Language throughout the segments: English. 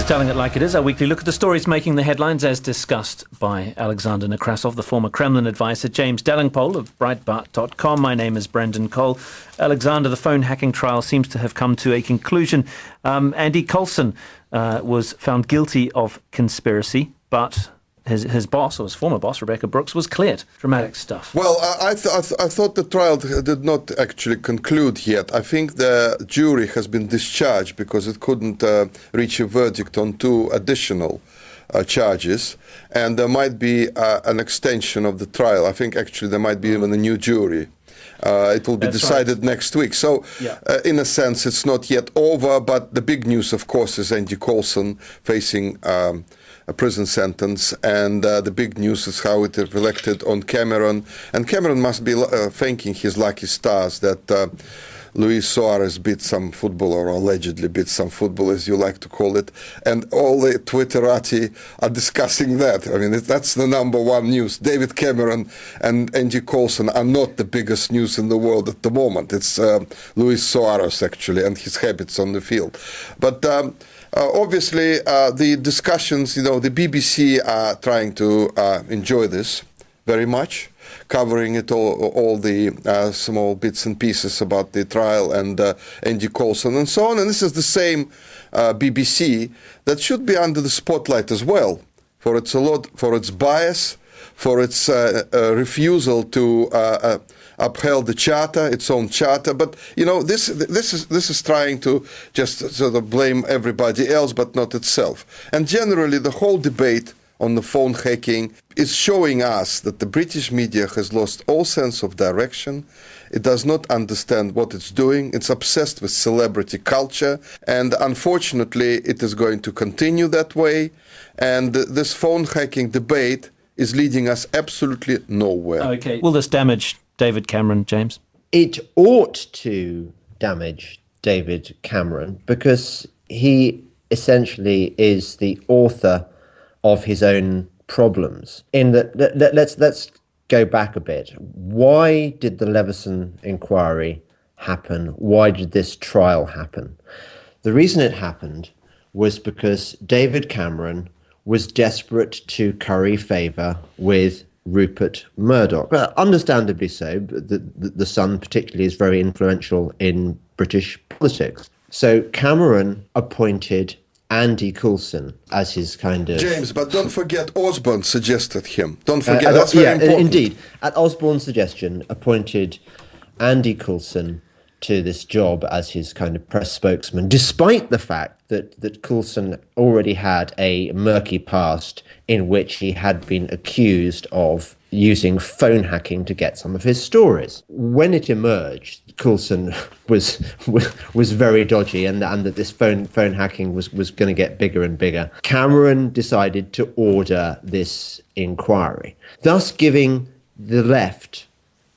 is Telling It Like It Is, our weekly look at the stories making the headlines, as discussed by Alexander Nekrassov, the former Kremlin advisor, James Delingpole of Breitbart.com. My name is Brendan Cole. Alexander, the phone hacking trial seems to have come to a conclusion. Andy Coulson was found guilty of conspiracy, but his boss, or his former boss, Rebecca Brooks, was cleared. Dramatic stuff. Well, I thought the trial did not actually conclude yet. I think the jury has been discharged because it couldn't reach a verdict on two additional charges, and there might be an extension of the trial. I think actually there might be even a new jury. It will be decided next week. So, in a sense, it's not yet over, but the big news, of course, is Andy Coulson facing a prison sentence, and the big news is how it reflected on Cameron. And Cameron must be thanking his lucky stars that Luis Suarez beat some footballer, or allegedly beat some football, as you like to call it, and all the Twitterati are discussing that. I mean, that's the number one news. David Cameron and Andy Coulson are not the biggest news in the world at the moment. It's Luis Suarez, actually, and his habits on the field. But obviously, the discussions, the BBC are trying to enjoy this very much, covering it all the small bits and pieces about the trial and Andy Coulson and so on. And this is the same BBC that should be under the spotlight as well for its bias, for its refusal to upheld the charter, its own charter. But this is trying to just sort of blame everybody else, but not itself. And generally, the whole debate on the phone hacking is showing us that the British media has lost all sense of direction. It does not understand what it's doing. It's obsessed with celebrity culture, and unfortunately, it is going to continue that way. And this phone hacking debate is leading us absolutely nowhere. Okay, will this damage David Cameron, James? It ought to damage David Cameron because he essentially is the author of his own problems. In that, let's go back a bit. Why did the Leveson inquiry happen? Why did this trial happen? The reason it happened was because David Cameron was desperate to curry favour with Rupert Murdoch. Understandably so. The Sun particularly is very influential in British politics. So Cameron appointed Andy Coulson as his kind of... James, but don't forget Osborne suggested him. Don't forget, that's very important. Indeed. At Osborne's suggestion, appointed Andy Coulson to this job as his kind of press spokesman, despite the fact that Coulson already had a murky past in which he had been accused of using phone hacking to get some of his stories. When it emerged, Coulson was very dodgy, and that this phone hacking was going to get bigger and bigger. Cameron decided to order this inquiry, thus giving the left,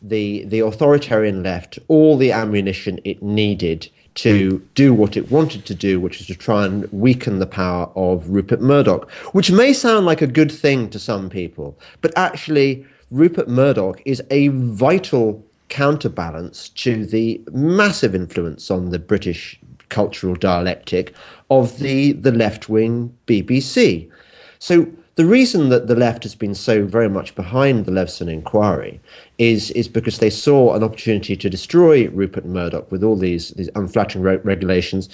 the authoritarian left, all the ammunition it needed to do what it wanted to do, which was to try and weaken the power of Rupert Murdoch, which may sound like a good thing to some people, but actually Rupert Murdoch is a vital counterbalance to the massive influence on the British cultural dialectic of the left-wing BBC. So the reason that the left has been so very much behind the Leveson inquiry is because they saw an opportunity to destroy Rupert Murdoch with all these unflattering revelations.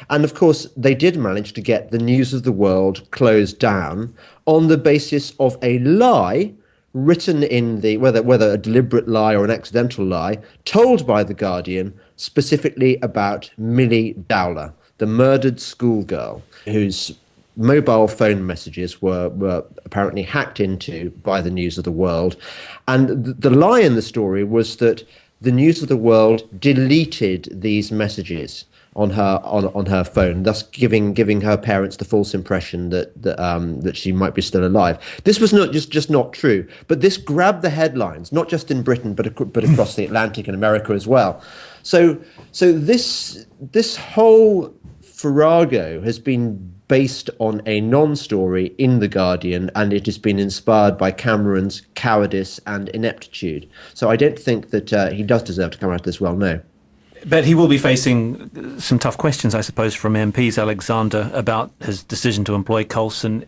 And of course, they did manage to get the News of the World closed down on the basis of a lie written in the, whether a deliberate lie or an accidental lie, told by The Guardian specifically about Millie Dowler, the murdered schoolgirl whose mobile phone messages were apparently hacked into by the News of the World. And the lie in the story was that the News of the World deleted these messages on her phone, thus giving her parents the false impression that she might be still alive. This was not just not true, but this grabbed the headlines, not just in Britain but across the Atlantic and America as well. So this whole farrago has been based on a non-story in The Guardian, and it has been inspired by Cameron's cowardice and ineptitude. So I don't think that he does deserve to come out of this well, no. But he will be facing some tough questions, I suppose, from MPs, Alexander, about his decision to employ Coulson.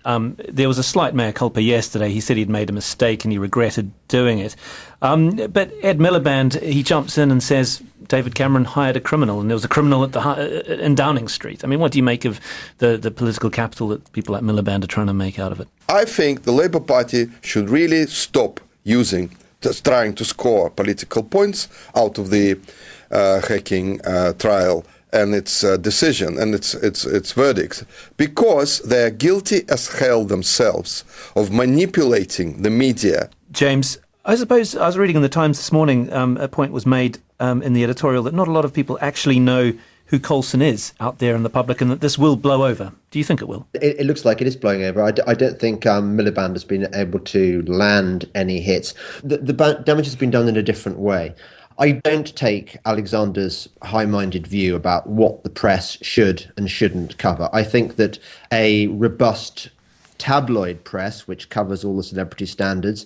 There was a slight mea culpa yesterday. He said he'd made a mistake and he regretted doing it. But Ed Miliband, he jumps in and says David Cameron hired a criminal, and there was a criminal in Downing Street. I mean, what do you make of the political capital that people like Miliband are trying to make out of it? I think the Labour Party should really stop trying to score political points out of the hacking trial and its decision and its verdict, because they are guilty as hell themselves of manipulating the media. James, I suppose I was reading in the Times this morning, a point was made in the editorial that not a lot of people actually know who Coulson is out there in the public, and that this will blow over. Do you think it will? It looks like it is blowing over. I don't think Miliband has been able to land any hits. The damage has been done in a different way. I don't take Alexander's high-minded view about what the press should and shouldn't cover. I think that a robust tabloid press, which covers all the celebrity standards,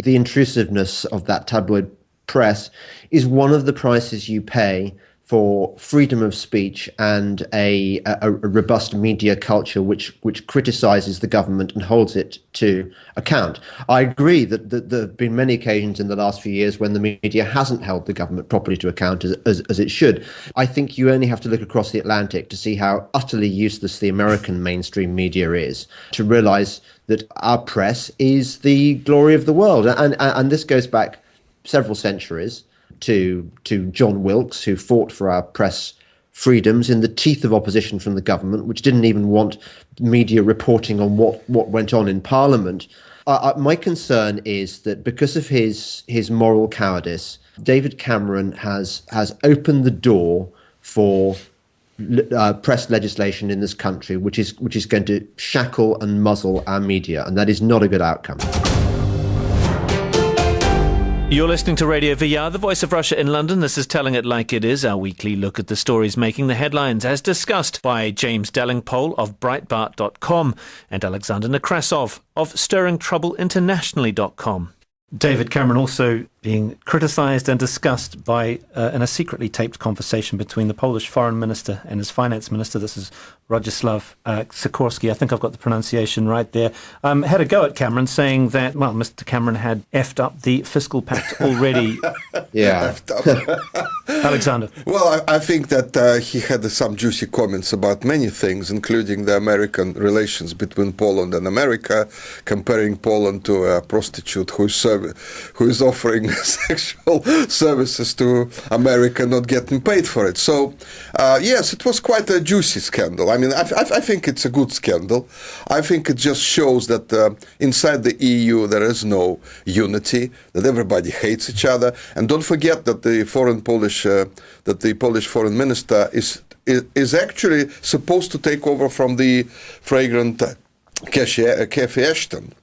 the intrusiveness of that tabloid press is one of the prices you pay for freedom of speech and a robust media culture which criticizes the government and holds it to account. I agree that there have been many occasions in the last few years when the media hasn't held the government properly to account as it should. I think you only have to look across the Atlantic to see how utterly useless the American mainstream media is, to realize that our press is the glory of the world. And this goes back several centuries to John Wilkes, who fought for our press freedoms in the teeth of opposition from the government, which didn't even want media reporting on what went on in Parliament. My concern is that because of his moral cowardice, David Cameron has opened the door for press legislation in this country, which is going to shackle and muzzle our media, and that is not a good outcome. You're listening to Radio VR, the voice of Russia in London. This is Telling It Like It Is, our weekly look at the stories making the headlines, as discussed by James Delingpole of Breitbart.com and Alexander Nekrassov of StirringTroubleInternationally.com. David Cameron also being criticised and discussed by in a secretly taped conversation between the Polish foreign minister and his finance minister. This is Radzislaw Sikorski. I think I've got the pronunciation right there. Had a go at Cameron, saying that, well, Mr. Cameron had effed up the fiscal pact already. Yeah. Alexander. Well, I think that he had some juicy comments about many things, including the American relations between Poland and America, comparing Poland to a prostitute who is offering sexual services to America, not getting paid for it. So, yes, it was quite a juicy scandal. I mean, I think it's a good scandal. I think it just shows that inside the EU there is no unity, that everybody hates each other. And don't forget that the Polish foreign minister is actually supposed to take over from the fragrant Cathy Ashton.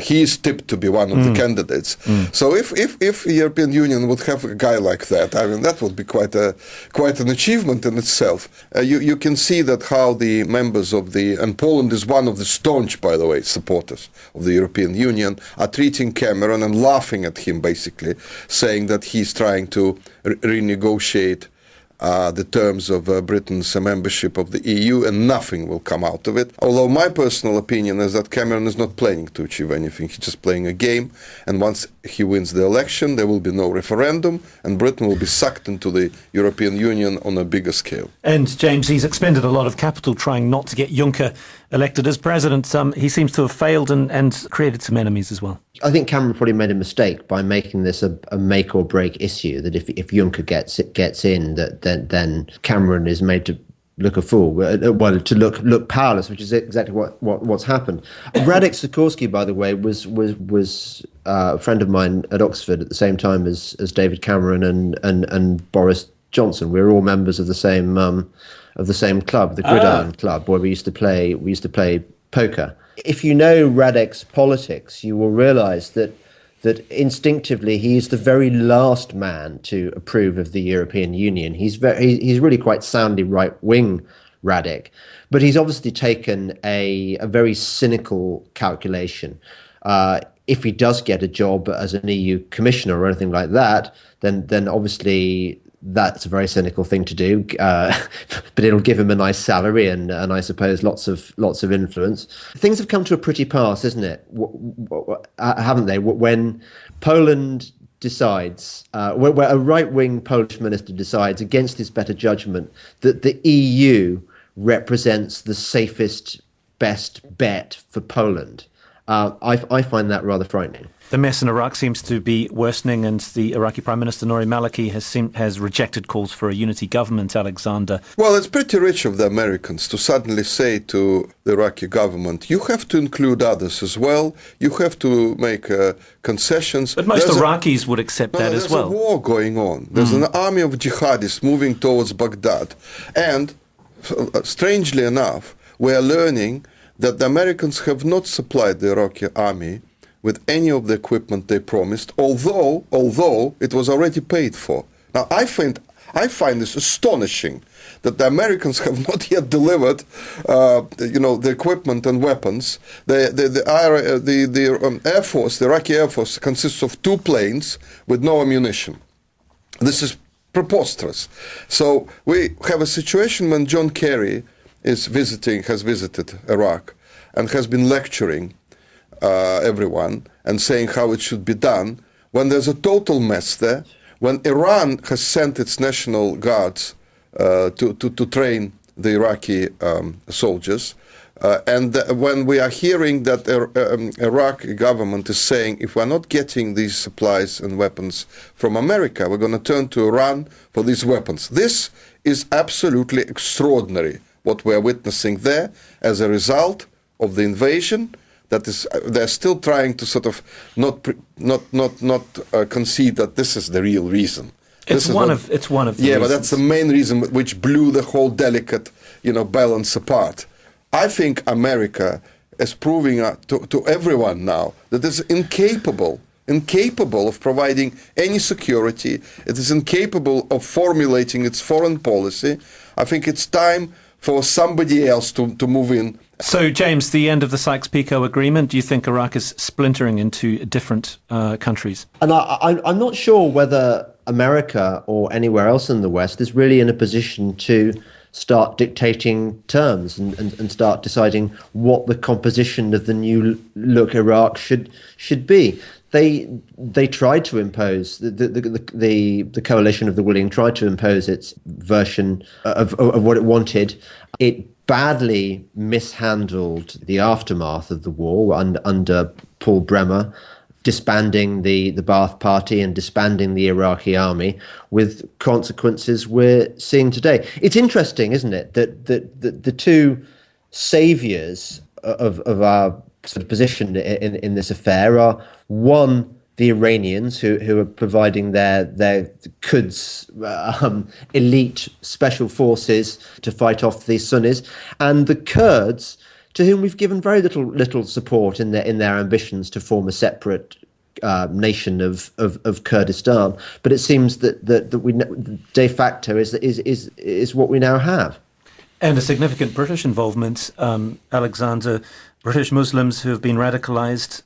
He is tipped to be one of the candidates. So if the European Union would have a guy like that, I mean, that would be quite an achievement in itself. You can see that how the members of and Poland is one of the staunch, by the way, supporters of the European Union, are treating Cameron and laughing at him, basically, saying that he's trying to renegotiate the terms of Britain's membership of the EU, and nothing will come out of it. Although my personal opinion is that Cameron is not planning to achieve anything. He's just playing a game, and once he wins the election, there will be no referendum, and Britain will be sucked into the European Union on a bigger scale. And James, he's expended a lot of capital trying not to get Juncker elected as president. He seems to have failed and created some enemies as well. I think Cameron probably made a mistake by making this a make or break issue, that if Juncker gets in, then Cameron is made to look a fool, to look powerless, which is exactly what's happened. Radek Sikorski, by the way, was a friend of mine at Oxford at the same time as David Cameron and Boris Johnson. We were all members of the same club, the Gridiron Club, where we used to play poker. If you know Radek's politics, you will realise that instinctively he is the very last man to approve of the European Union. He's really quite soundly right-wing, Radek, but he's obviously taken a very cynical calculation. If he does get a job as an EU commissioner or anything like that, then obviously That's a very cynical thing to do, but it'll give him a nice salary and I suppose lots of influence. Things have come to a pretty pass, isn't it? Haven't they? When Poland decides, where a right-wing Polish minister decides against his better judgment that the EU represents the safest, best bet for Poland, I find that rather frightening. The mess in Iraq seems to be worsening, and the Iraqi Prime Minister Nouri Maliki has rejected calls for a unity government, Alexander. Well, it's pretty rich of the Americans to suddenly say to the Iraqi government, you have to include others as well, you have to make concessions. But most Iraqis would accept that as well. There's a war going on. There's an army of jihadists moving towards Baghdad. And strangely enough, we are learning that the Americans have not supplied the Iraqi army with any of the equipment they promised, although it was already paid for. Now, I find this astonishing that the Americans have not yet delivered, the equipment and weapons. The Air Force, the Iraqi Air Force, consists of 2 planes with no ammunition. This is preposterous. So we have a situation when John Kerry has visited Iraq and has been lecturing everyone and saying how it should be done, when there's a total mess there, when Iran has sent its national guards to train the Iraqi soldiers, and when we are hearing that Iraqi government is saying, if we're not getting these supplies and weapons from America, we're going to turn to Iran for these weapons. This is absolutely extraordinary, what we're witnessing there as a result of the invasion. That is, they're still trying to sort of not concede that this is the real reason. It's one of the reasons. But that's the main reason which blew the whole delicate, balance apart. I think America is proving to everyone now that it's incapable of providing any security. It is incapable of formulating its foreign policy. I think it's time for somebody else to move in. So, James, the end of the Sykes-Picot Agreement, do you think Iraq is splintering into different countries? And I'm not sure whether America or anywhere else in the West is really in a position to start dictating terms and start deciding what the composition of the new look Iraq should be. They tried to impose the coalition of the willing tried to impose its version of what it wanted. It badly mishandled the aftermath of the war under Paul Bremer, disbanding the Ba'ath Party and disbanding the Iraqi army, with consequences we're seeing today. It's interesting, isn't it, that the two saviors of our sort of position in this affair are, one, the Iranians who are providing their Quds elite special forces to fight off the Sunnis, and the Kurds, to whom we've given very little support in their ambitions to form a separate nation of Kurdistan. But it seems that we de facto is what we now have. And a significant British involvement, Alexander. British Muslims who have been radicalised.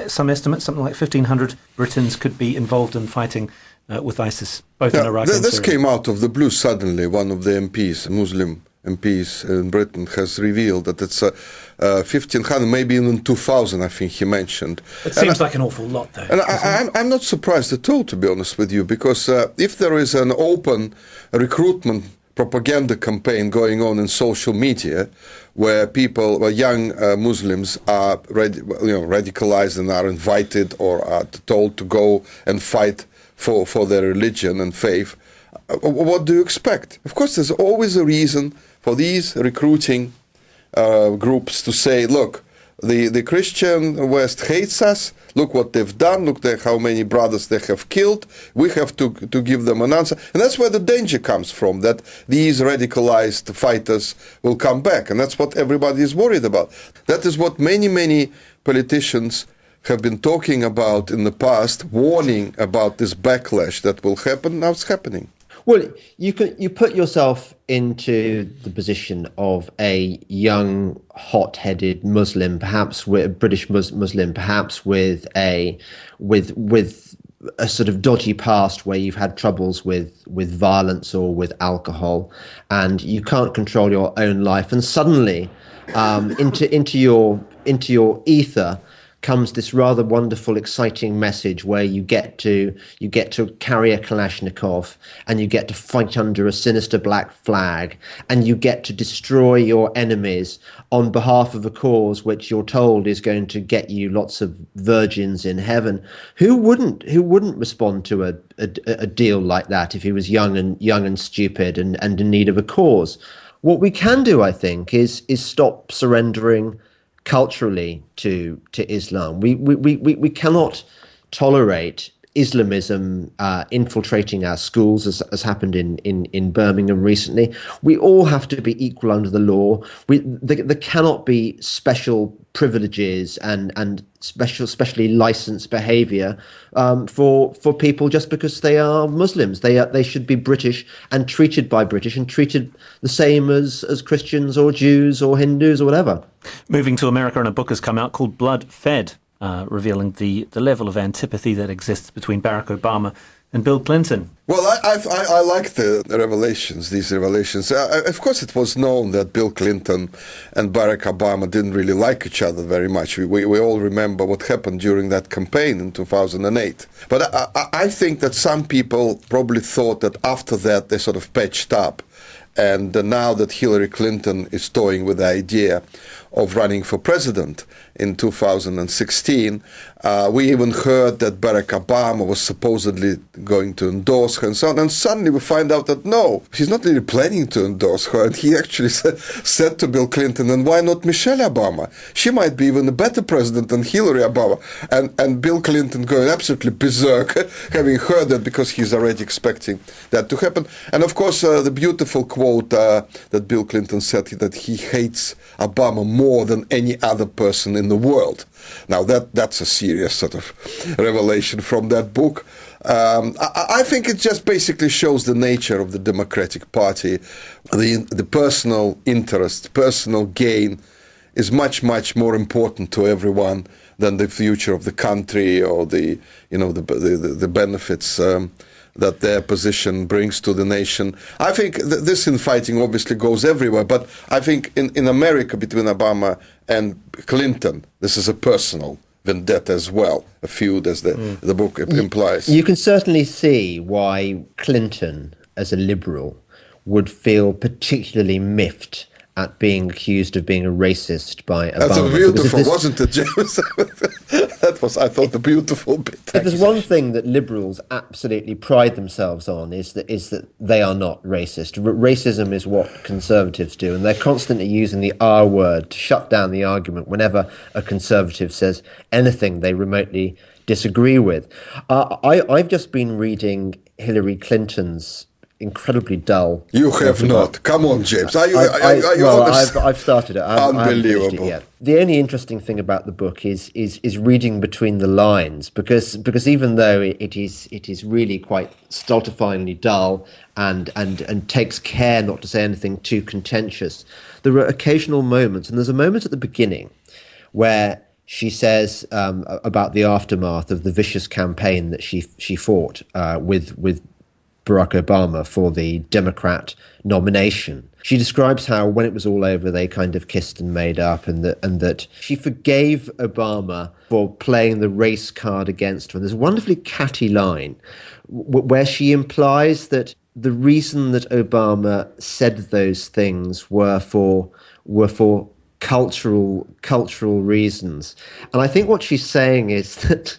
Some estimates, something like 1,500 Britons could be involved in fighting with ISIS, both in Iraq and Syria. This came out of the blue suddenly. One of the MPs, Muslim MPs in Britain, has revealed that it's 1,500, maybe even 2,000, I think he mentioned. It seems like an awful lot, though. And I'm not surprised at all, to be honest with you, because if there is an open recruitment propaganda campaign going on in social media, where young Muslims are radicalized and are invited or are told to go and fight for their religion and faith, what do you expect? Of course, there's always a reason for these recruiting groups to say, look, the Christian West hates us. Look what they've done. Look how many brothers they have killed. We have to give them an answer. And that's where the danger comes from, that these radicalized fighters will come back. And that's what everybody is worried about. That is what many politicians have been talking about in the past, warning about this backlash that will happen. Now it's happening. Well, you put yourself into the position of a young, hot-headed Muslim, perhaps with British Muslim, perhaps with a sort of dodgy past where you've had troubles with violence or with alcohol, and you can't control your own life, and suddenly into your ether comes this rather wonderful, exciting message where you get to carry a Kalashnikov, and you get to fight under a sinister black flag, and you get to destroy your enemies on behalf of a cause which you're told is going to get you lots of virgins in heaven. Who wouldn't respond to a deal like that if he was young and stupid and in need of a cause? What we can do, I think, is stop surrendering culturally to Islam. We cannot tolerate Islamism infiltrating our schools, as happened in Birmingham recently. We all have to be equal under the law. There cannot be special privileges and specially licensed behaviour for people just because they are Muslims. They should be British and treated by British and treated the same as Christians or Jews or Hindus or whatever. Moving to America, and a book has come out called Blood Fed, revealing the level of antipathy that exists between Barack Obama and Bill Clinton. Well, I like these revelations. Of course, it was known that Bill Clinton and Barack Obama didn't really like each other very much. We all remember what happened during that campaign in 2008. But I think that some people probably thought that after that they sort of patched up. And now that Hillary Clinton is toying with the idea of running for president in 2016, we even heard that Barack Obama was supposedly going to endorse her and so on. And suddenly we find out that no, he's not really planning to endorse her. And he actually said to Bill Clinton, and why not Michelle Obama? She might be even a better president than Hillary Obama. And Bill Clinton going absolutely berserk, having heard that, because he's already expecting that to happen. And of course, the beautiful quote that Bill Clinton said, that he hates Obama more than any other person in the world. Now, that's a serious sort of revelation from that book. I think it just basically shows the nature of the Democratic Party. The personal interest, personal gain is much, much more important to everyone than the future of the country or the benefits that their position brings to the nation. I think this infighting obviously goes everywhere, but I think in America, between Obama and Clinton, this is a personal vendetta as well, a feud, as the book implies. You can certainly see why Clinton, as a liberal, would feel particularly miffed at being accused of being a racist by Obama. That's beautiful, wasn't it, James? That was, I thought, the beautiful bit. If there's one thing that liberals absolutely pride themselves on is that they are not racist. Racism is what conservatives do, and they're constantly using the R word to shut down the argument whenever a conservative says anything they remotely disagree with. I've just been reading Hillary Clinton's incredibly dull. You have not. Come on, James. I've started it. Unbelievable. I haven't finished it yet. The only interesting thing about the book is reading between the lines, because even though it is really quite stultifyingly dull and takes care not to say anything too contentious, there are occasional moments, and there's a moment at the beginning where she says about the aftermath of the vicious campaign that she fought with Barack Obama for the Democrat nomination. She describes how when it was all over, they kind of kissed and made up, and that she forgave Obama for playing the race card against her. And there's a wonderfully catty line where she implies that the reason that Obama said those things were for cultural reasons. And I think what she's saying is that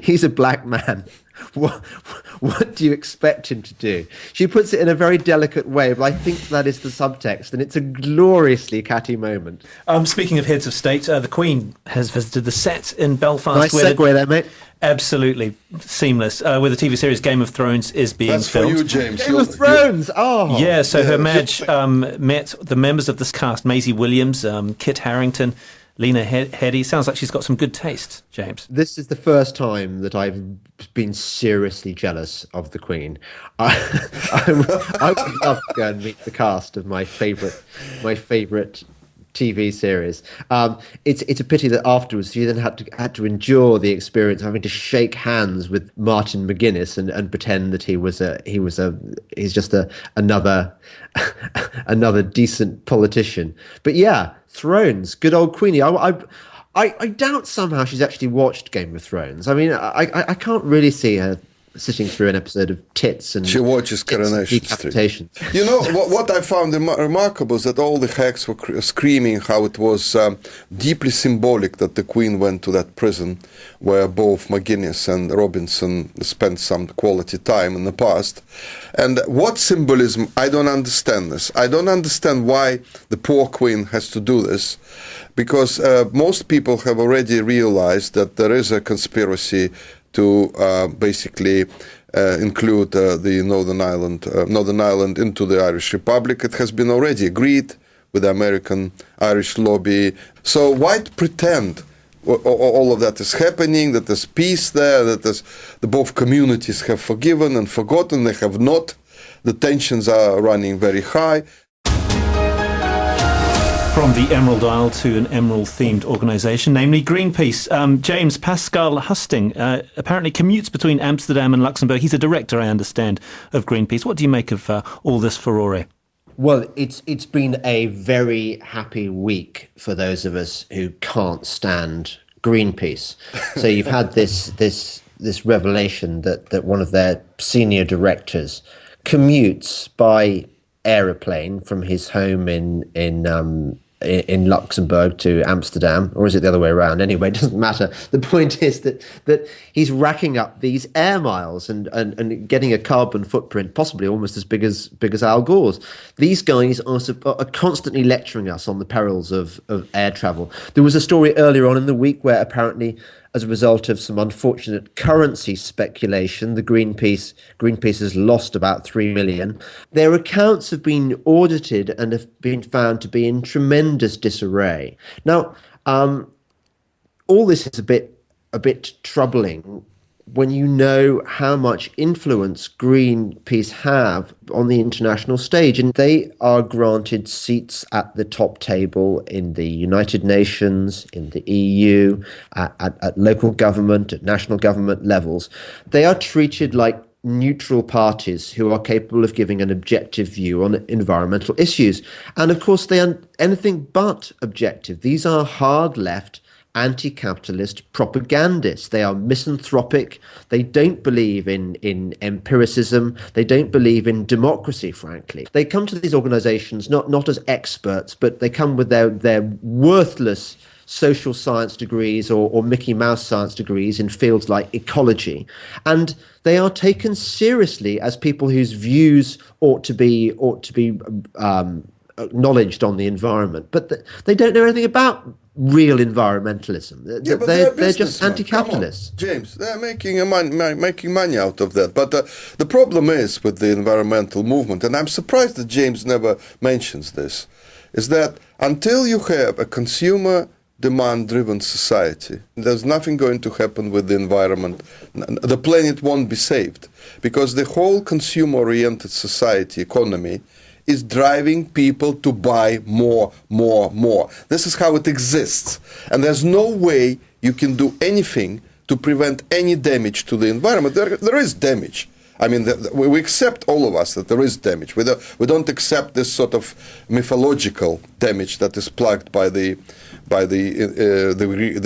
he's a black man. What do you expect him to do? She puts it in a very delicate way, but I think that is the subtext, and it's a gloriously catty moment. Speaking of heads of state, the Queen has visited the set in Belfast. Nice segue there, mate. Absolutely seamless. Where the TV series Game of Thrones is being filmed. That's for you, James. Game of Thrones! Oh! Yeah, so Her Madge met the members of this cast, Maisie Williams, Kit Harington, Lena Headey. Sounds like she's got some good taste, James. This is the first time that I've been seriously jealous of the Queen. I would love to go and meet the cast of my favourite TV series. It's a pity that afterwards you then had to endure the experience of having to shake hands with Martin McGuinness and pretend that he's just another another decent politician. But yeah, Thrones, good old Queenie. I doubt somehow she's actually watched Game of Thrones. I mean, I can't really see her sitting through an episode of tits and she watches Coronation Street. You know what I found remarkable is that all the hacks were screaming how it was deeply symbolic that the Queen went to that prison where both McGuinness and Robinson spent some quality time in the past. And what symbolism? I don't understand this. I don't understand why the poor Queen has to do this, because most people have already realized that there is a conspiracy to basically include the Northern Ireland into the Irish Republic. It has been already agreed with the American Irish lobby. So why pretend all of that is happening, that there's peace there, that the both communities have forgiven and forgotten? They have not. The tensions are running very high. From the Emerald Isle to an emerald-themed organisation, namely Greenpeace. James Pascal Husting apparently commutes between Amsterdam and Luxembourg. He's a director, I understand, of Greenpeace. What do you make of all this furore? Well, it's been a very happy week for those of us who can't stand Greenpeace. So you've had this revelation that one of their senior directors commutes by aeroplane from his home in Luxembourg to Amsterdam, or is it the other way around? Anyway, it doesn't matter. The point is that he's racking up these air miles and getting a carbon footprint possibly almost as big as Al Gore's. These guys are constantly lecturing us on the perils of air travel. There was a story earlier on in the week where apparently, as a result of some unfortunate currency speculation, the Greenpeace has lost about 3 million. Their accounts have been audited and have been found to be in tremendous disarray. Now, all this is a bit troubling when you know how much influence Greenpeace have on the international stage. And they are granted seats at the top table in the United Nations, in the EU, at local government, at national government levels. They are treated like neutral parties who are capable of giving an objective view on environmental issues. And of course, they are anything but objective. These are hard left, anti-capitalist propagandists. They are misanthropic. They don't believe in empiricism. They don't believe in democracy, frankly. They come to these organizations not as experts, but they come with their worthless social science degrees or Mickey Mouse science degrees in fields like ecology. And they are taken seriously as people whose views ought to be acknowledged on the environment. But they don't know anything about real environmentalism. They're just anti-capitalists. James, they're making money out of that. But the problem is with the environmental movement, and I'm surprised that James never mentions this, is that until you have a consumer demand-driven society, there's nothing going to happen with the environment. The planet won't be saved, because the whole consumer-oriented society economy is driving people to buy more. This is how it exists. And there's no way you can do anything to prevent any damage to the environment. There is damage. I mean, we accept, all of us, that there is damage. We don't accept this sort of mythological damage that is plugged by the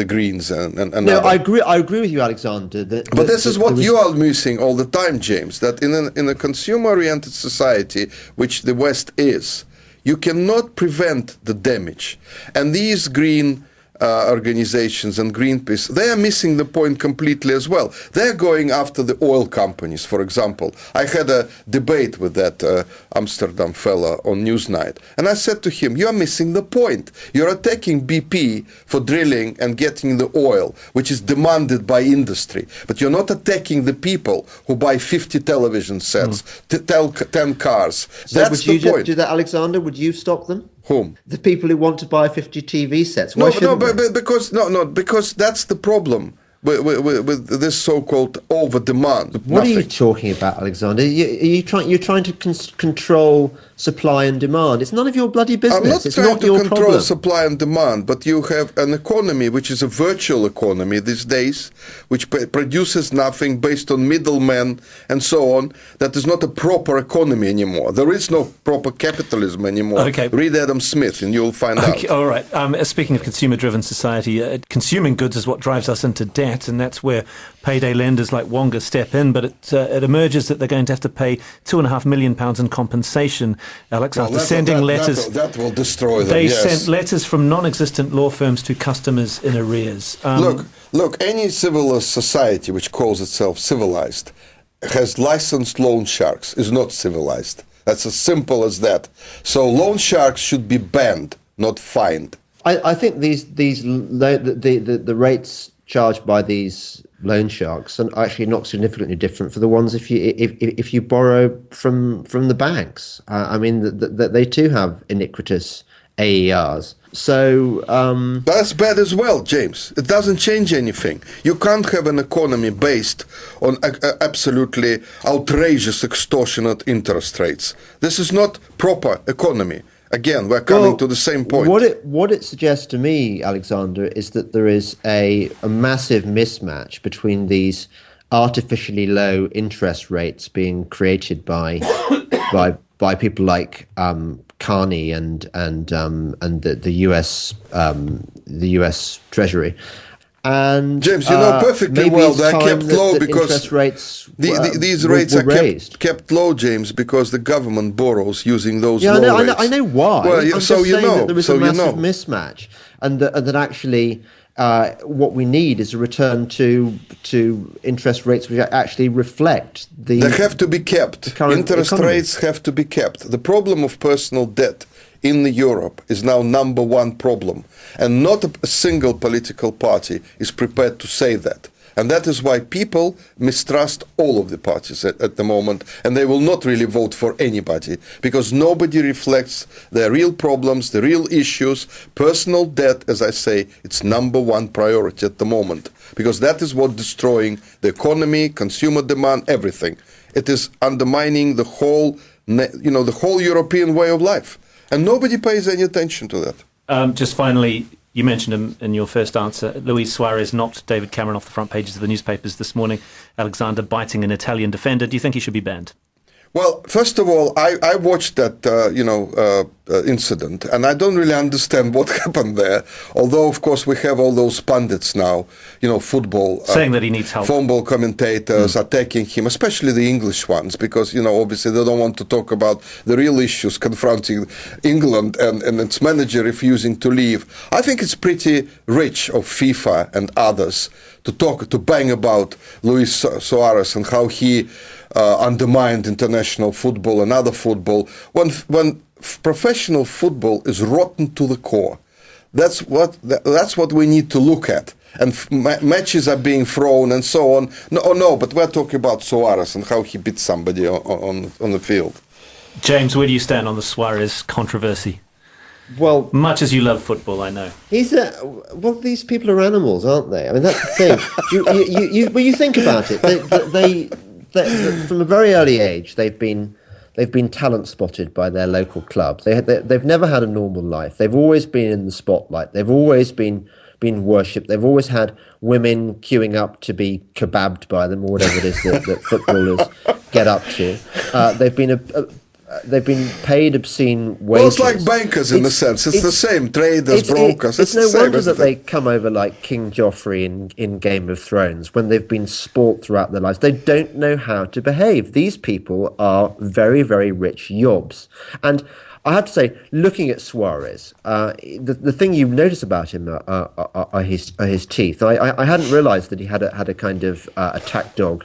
Greens and no, I agree with you, Alexander. But this is what you are missing all the time, James. That in a consumer-oriented society, which the West is, you cannot prevent the damage. And these green organizations and Greenpeace, they are missing the point completely as well. They're going after the oil companies, for example. I had a debate with that Amsterdam fella on Newsnight, and I said to him, you are missing the point. You're attacking BP for drilling and getting the oil, which is demanded by industry, but you're not attacking the people who buy 50 television sets, 10 cars. So that's the point. Do that, Alexander? Would you stop them? Whom? The people who want to buy 50 TV sets. Because that's the problem with this so-called over-demand. What are you talking about, Alexander? You're trying to control supply and demand. It's none of your bloody business. I'm not it's trying not to your control problem. supply and demand, but you have an economy which is a virtual economy these days, which produces nothing based on middlemen and so on. That is not a proper economy anymore. There is no proper capitalism anymore. Okay. Read Adam Smith and you'll find out. All right. Speaking of consumer-driven society, consuming goods is what drives us into debt, and that's where payday lenders like Wonga step in. But it emerges that they're going to have to pay £2.5 million in compensation, Alex, after sending letters. That will destroy them. They yes. sent letters from non-existent law firms to customers in arrears. Look, any civilized society which calls itself civilized has licensed loan sharks, is not civilized. That's as simple as that. So loan sharks should be banned, not fined. I think the rates charged by these loan sharks are actually not significantly different for the ones if you borrow from the banks. I mean, they too have iniquitous AERs. So that's bad as well, James. It doesn't change anything. You can't have an economy based on absolutely outrageous, extortionate interest rates. This is not proper economy. Again, we're coming to the same point. What it suggests to me, Alexander, is that there is a massive mismatch between these artificially low interest rates being created by people like Carney and the US Treasury. And James, you know perfectly well they're kept low because interest rates these rates were are kept low, James, because the government borrows using those low rates. I know why. Well, I'm just so you saying know, that there is so a massive you know. mismatch, and that actually what we need is a return to interest rates which actually reflect the. They have to be kept. Interest rates have to be kept. The problem of personal debt in Europe is now number one problem, and not a single political party is prepared to say that. And that is why people mistrust all of the parties at the moment, and they will not really vote for anybody, because nobody reflects their real problems, the real issues. Personal debt, as I say, it's number one priority at the moment, because that is what destroying the economy, consumer demand, everything. It is undermining the whole European way of life. And nobody pays any attention to that. Just finally, you mentioned him in your first answer. Luis Suarez knocked David Cameron off the front pages of the newspapers this morning. Alexander biting an Italian defender. Do you think he should be banned? Well, first of all, I watched that incident, and I don't really understand what happened there. Although, of course, we have all those pundits now, football saying that he needs help. Football commentators attacking him, especially the English ones, because obviously they don't want to talk about the real issues confronting England and its manager refusing to leave. I think it's pretty rich of FIFA and others to bang about Luis Suarez and how he undermined international football and other football when professional football is rotten to the core. That's what we need to look at. And matches are being thrown and so on. But we're talking about Suarez and how he beat somebody on the field. James, where do you stand on the Suarez controversy? Well, much as you love football, I know. These people are animals, aren't they? I mean, that's the thing. When you think about it, they from a very early age, they've been talent spotted by their local club. They've never had a normal life. They've always been in the spotlight. They've always been worshipped. They've always had women queuing up to be kebabbed by them, or whatever it is that footballers get up to. They've been paid obscene wages. Well, it's like bankers in a sense. It's the same. Traders, brokers. It's no wonder that they come over like King Joffrey in Game of Thrones when they've been sport throughout their lives. They don't know how to behave. These people are very, very rich yobs. And I have to say, looking at Suarez, the thing you notice about him are his teeth. I hadn't realised that he had a kind of attack dog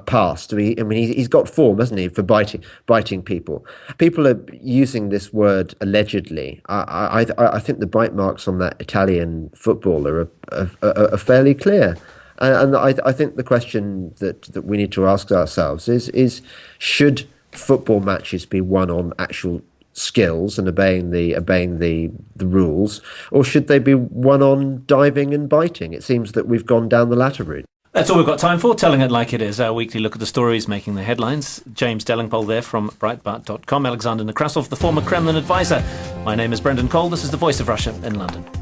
past. He's got form, hasn't he, for biting people. People are using this word allegedly. I think the bite marks on that Italian footballer are fairly clear. And I think the question that we need to ask ourselves is should football matches be won on actual skills and obeying the rules, or should they be won on diving and biting? It seems that we've gone down the latter route. That's all we've got time for. Telling it like it is, our weekly look at the stories making the headlines. James Delingpole there from Breitbart.com. Alexander Nekrassov, the former Kremlin advisor. My name is Brendan Cole. This is the Voice of Russia in London.